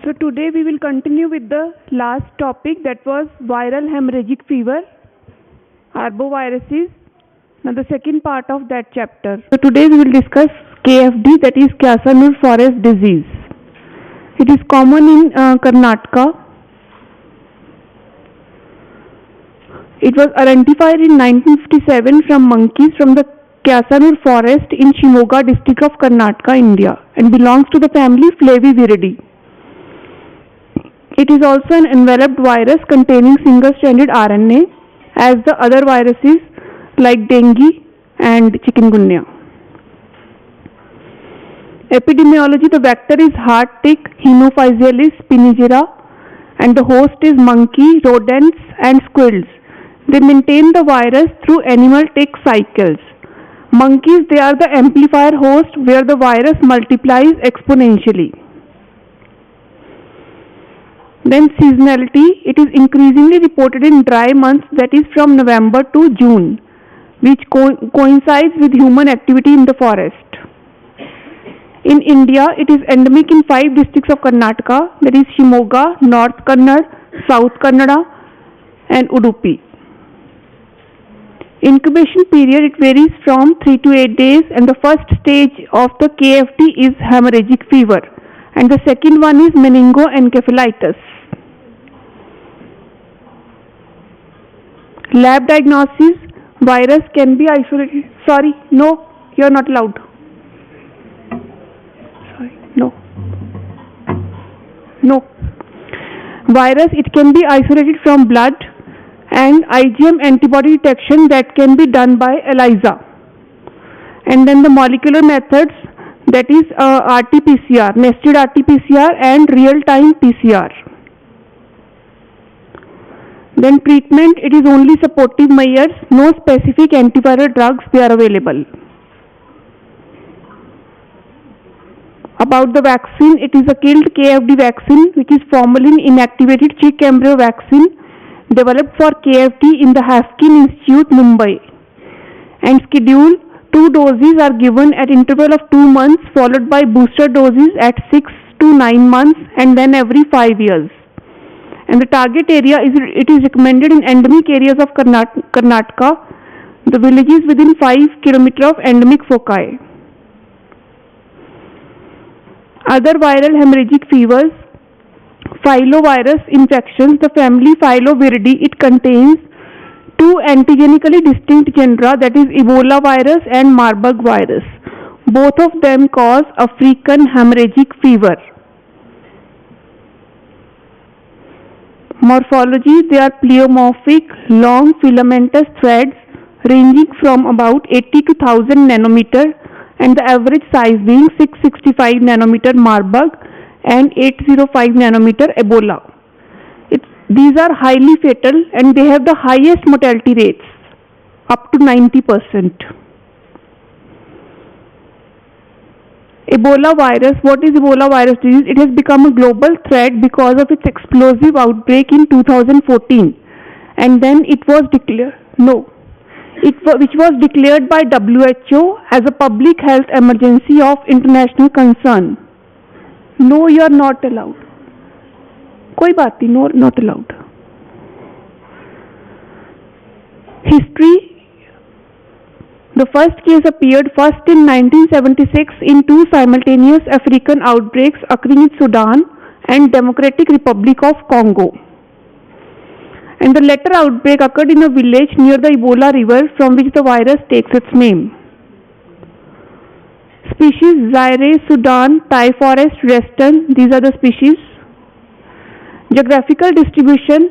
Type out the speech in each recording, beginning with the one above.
So today we will continue with the last topic, that was viral hemorrhagic fever, arboviruses. Now the second part of that chapter. So today we will discuss KFD, that is Kyasanur forest disease. It is common in Karnataka. It was identified in 1957 from monkeys from the Kyasanur forest in Shimoga district of Karnataka, India, and belongs to the family Flaviviridae. It is also an enveloped virus containing single-stranded RNA, as the other viruses like dengue and chikungunya. Epidemiology: the vector is heart tick Haemaphysalis spinifera, and the host is monkey, rodents, and squirrels. They maintain the virus through animal tick cycles. Monkeys, they are the amplifier host where the virus multiplies exponentially. Then seasonality: it is increasingly reported in dry months, that is from November to June, which coincides with human activity in the forest. In India, it is endemic in 5 districts of Karnataka, that is Shimoga, North Kannada, South Kannada, and Udupi. Incubation period: it varies from 3 to 8 days, and the first stage of the KFD is hemorrhagic fever, and the second one is meningoencephalitis. Lab diagnosis: virus can be isolated. Sorry, no, you are not allowed. Sorry, no. Virus, it can be isolated from blood, and IgM antibody detection, that can be done by ELISA. And then the molecular methods, that is RT-PCR, nested RT-PCR and real-time PCR. Then treatment: it is only supportive measures, no specific antiviral drugs they are available. About the vaccine: it is a killed KFD vaccine, which is formalin inactivated chick embryo vaccine developed for KFD in the Haskins Institute, Mumbai. And schedule: 2 doses are given at interval of 2 months, followed by booster doses at 6 to 9 months, and then every 5 years. And the target area is: it is recommended in endemic areas of Karnataka, the villages within 5 km of endemic foci. Other viral hemorrhagic fevers: filovirus infections, the family Filoviridae. It contains 2 antigenically distinct genera, that is Ebola virus and Marburg virus. Both of them cause African hemorrhagic fever. Morphology: they are pleomorphic, long filamentous threads ranging from about 80 to 1000 nanometer, and the average size being 665 nanometer Marburg and 805 nanometer Ebola. These are highly fatal, and they have the highest mortality rates, up to 90%. Ebola virus. What is Ebola virus disease? It has become a global threat because of its explosive outbreak in 2014, and then it was declared which was declared by WHO as a public health emergency of international concern. No, you are not allowed. कोई बात नहीं, no, not allowed. History: the first case appeared first in 1976 in 2 simultaneous African outbreaks occurring in Sudan and Democratic Republic of Congo. And the latter outbreak occurred in a village near the Ebola river, from which the virus takes its name. Species: Zaire, Sudan, Thai forest, Western. These are the species. Geographical distribution: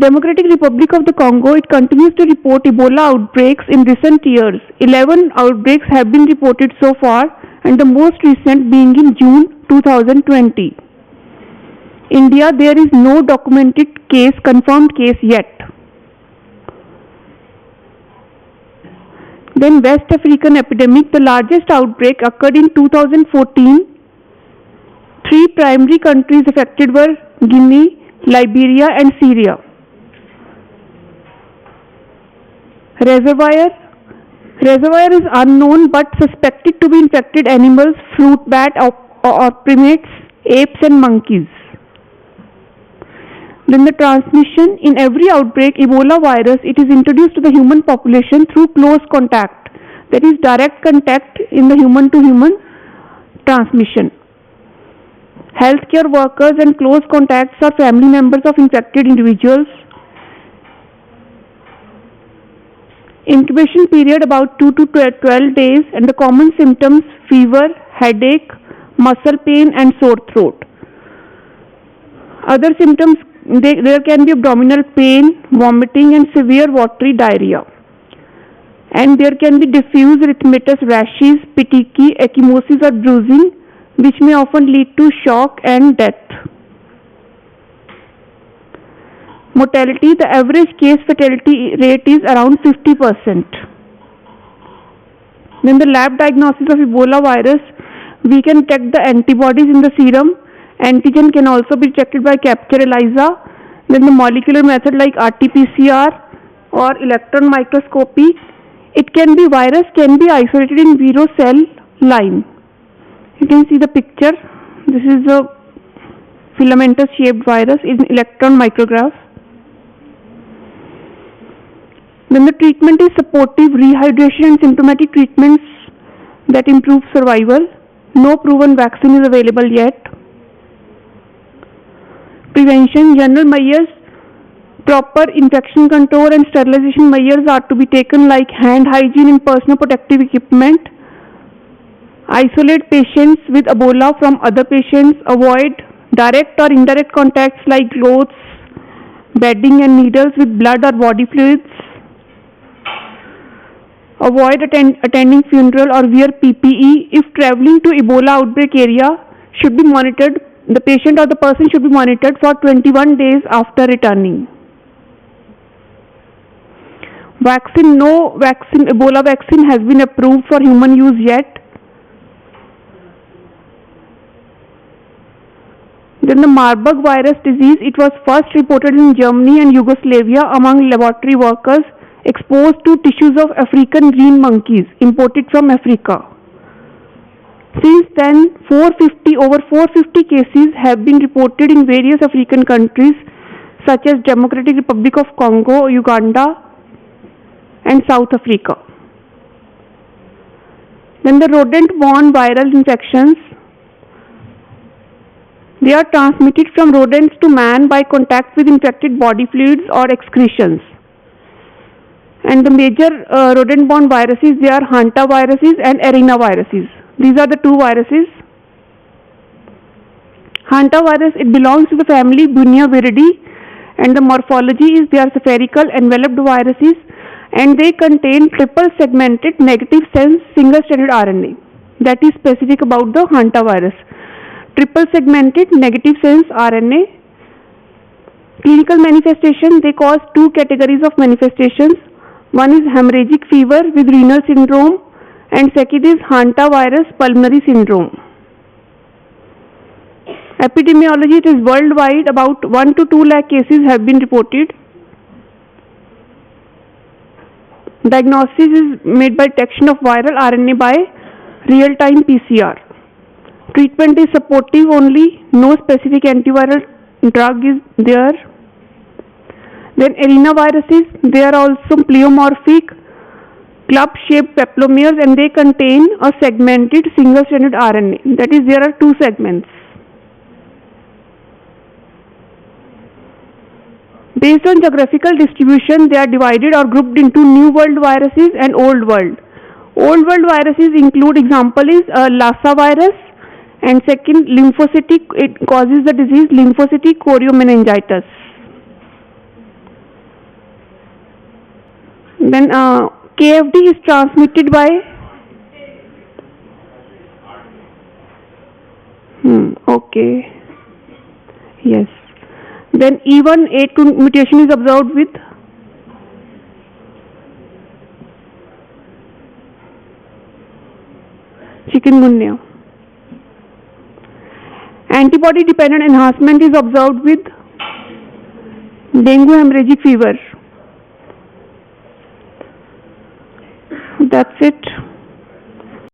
Democratic Republic of the Congo. It continues to report Ebola outbreaks in recent years. 11 outbreaks have been reported so far, and the most recent being in June 2020. India: there is no documented confirmed case yet. Then West African epidemic. The largest outbreak occurred in 2014. 3 primary countries affected were Guinea, Liberia, and Syria. Reservoir: Reservoir is unknown but suspected to be infected animals, fruit bat or primates, apes and monkeys. Then the transmission: in every outbreak, Ebola virus, it is introduced to the human population through close contact, that is direct contact in the human to human transmission. Healthcare workers and close contacts are family members of infected individuals. Incubation period about 2 to 12 days, and the common symptoms: fever, headache, muscle pain and sore throat. Other symptoms: there can be abdominal pain, vomiting and severe watery diarrhea. And there can be diffuse erythematous rashes, petechiae, ecchymosis or bruising, which may often lead to shock and death. Mortality: the average case fatality rate is around 50%. Then the lab diagnosis of Ebola virus: we can detect the antibodies in the serum. Antigen can also be detected by capture ELISA. Then the molecular method like RT-PCR or electron microscopy. It can be virus can be isolated in vero cell line. You can see the picture. This is a filamentous shaped virus in electron micrograph. Then the treatment is supportive rehydration and symptomatic treatments that improve survival. No proven vaccine is available yet. Prevention: general measures, proper infection control and sterilization measures are to be taken, like hand hygiene and personal protective equipment. Isolate patients with Ebola from other patients. Avoid direct or indirect contacts like clothes, bedding and needles with blood or body fluids. Avoid attending funeral or wear PPE. If traveling to Ebola outbreak area, should be monitored. The patient or the person should be monitored for 21 days after returning. Vaccine: no Ebola vaccine has been approved for human use yet. Then the Marburg virus disease: it was first reported in Germany and Yugoslavia among laboratory workers exposed to tissues of African green monkeys imported from Africa. Since then, over 450 cases have been reported in various African countries such as Democratic Republic of Congo, Uganda and South Africa. Then the rodent-borne viral infections: they are transmitted from rodents to man by contact with infected body fluids or excretions. And the major rodent-borne viruses, they are hantaviruses and arenaviruses. These are the two viruses. Hantavirus, it belongs to the family Bunniaviridae, and the morphology is they are spherical enveloped viruses, and they contain triple segmented negative sense single stranded RNA. That is specific about the hantavirus. Triple segmented negative sense RNA. Clinical manifestation: they cause two categories of manifestations. One is hemorrhagic fever with renal syndrome, and second is hantavirus pulmonary syndrome. Epidemiology: it is worldwide. About 1 to 2 lakh cases have been reported. Diagnosis is made by detection of viral RNA by real-time PCR. Treatment is supportive only. No specific antiviral drug is there. Then arenaviruses, they are also pleomorphic, club-shaped papillomeres, and they contain a segmented single-stranded RNA. That is, there are two segments. Based on geographical distribution, they are divided or grouped into New World viruses and Old World. Old World viruses include, example is Lassa virus, and second lymphocytic, it causes the disease lymphocytic choriomeningitis. Then KFD is transmitted by okay, yes. Then E1A2 mutation is observed with chikungunya. Antibody dependent enhancement is observed with dengue hemorrhagic fever. That's it.